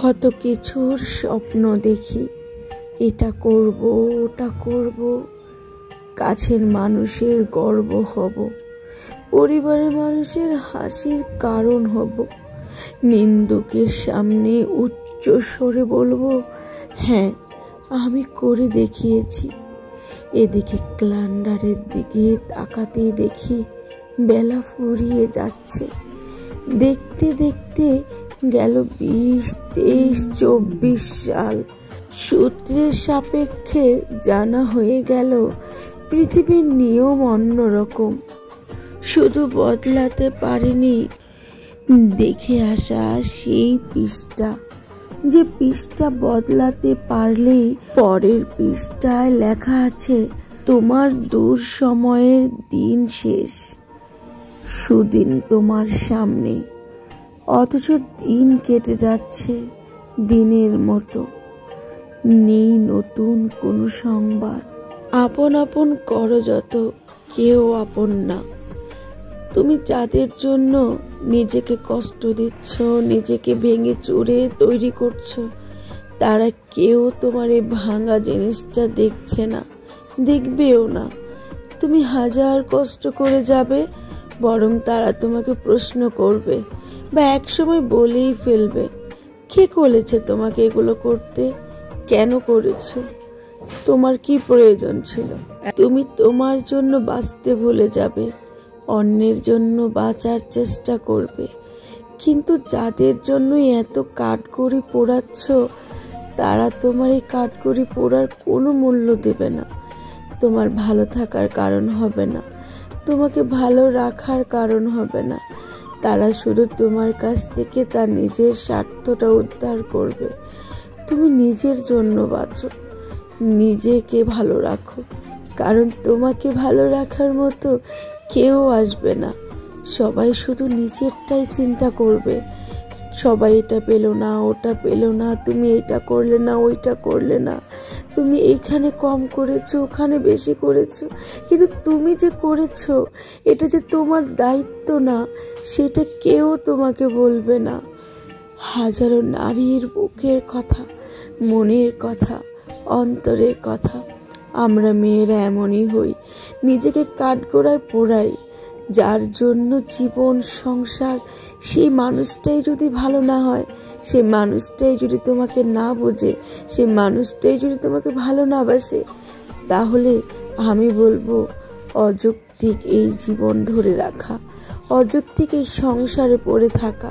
কত কিছুর স্বপ্ন দেখি, এটা করব ওটা করব, কাছের মানুষের গর্ব হব, পরিবারের মানুষের হাসির কারণ হব, নিন্দুকের সামনে উচ্চ স্বরে বলবো, হ্যাঁ আমি করে দেখিয়েছি। এদিকে ক্যালেন্ডারের দিকে তাকাতেই দেখি বেলা ফুরিয়ে যাচ্ছে। দেখতে দেখতে গেল 20, 23, 24 সাল। সূত্রের সাপেক্ষে জানা হয়ে গেল পৃথিবীর নিয়ম অন্যরকম। শুধু বদলাতে পারেনি দেখে আসা সেই পৃষ্ঠা, যে পৃষ্ঠা বদলাতে পারলেই পরের পৃষ্ঠায় লেখা আছে তোমার দূর সময়ের দিন শেষ, সুদিন তোমার সামনে। অথচ দিন কেটে যাচ্ছে দিনের মতো, নেই নতুন কোনো সংবাদ। আপন আপন করো যত, কেউ আপন না। তুমি যাদের জন্য নিজেকে কষ্ট দিচ্ছ, নিজেকে ভেঙে চুরে তৈরি করছো, তারা কেউ তোমার এই ভাঙা জিনিসটা দেখছে না, দেখবেও না। তুমি হাজার কষ্ট করে যাবে, বরং তারা তোমাকে প্রশ্ন করবে বা একসময় বলেই ফেলবে, কে বলেছে তোমাকে এগুলো করতে, কেন করেছো, তোমার কি প্রয়োজন ছিল। তুমি তোমার জন্য বাঁচতে ভুলে যাবে, অন্যের জন্য বাঁচার চেষ্টা করবে। কিন্তু যাদের জন্য এত কাঠগড়ি পোড়াচ্ছ, তারা তোমার এই কাঠগড়ি পোড়ার কোনো মূল্য দেবে না, তোমার ভালো থাকার কারণ হবে না, তোমাকে ভালো রাখার কারণ হবে না। তারা শুধু তোমার কাছ থেকে তার নিজের স্বার্থটা উদ্ধার করবে। তুমি নিজের জন্য বাঁচো, নিজেকে ভালো রাখো, কারণ তোমাকে ভালো রাখার মতো কেউ আসবে না। সবাই শুধু নিজেরটাই চিন্তা করবে। সবাই এটা পেলো না, ওটা পেলো না, তুমি এটা করলে না, ওইটা করলে না, তুমি এখানে কম করেছো, ওখানে বেশি করেছো। কিন্তু তুমি যে করেছো, এটা যে তোমার দায়িত্ব না, সেটা কেউ তোমাকে বলবে না। হাজারো নারীর বুকের কথা, মনের কথা, অন্তরের কথা। আমরা মেয়েরা এমনই হই, নিজেকে কাঠগড়ায় পোড়াই। যার জন্য জীবন সংসার, সেই মানুষটাই যদি ভালো না হয়, সেই মানুষটাই যদি তোমাকে না বোঝে, সেই মানুষটাই যদি তোমাকে ভালো না বাসে, তাহলে আমি বলবো অযৌক্তিক এই জীবন ধরে রাখা, অযৌক্তিক এই সংসারে পড়ে থাকা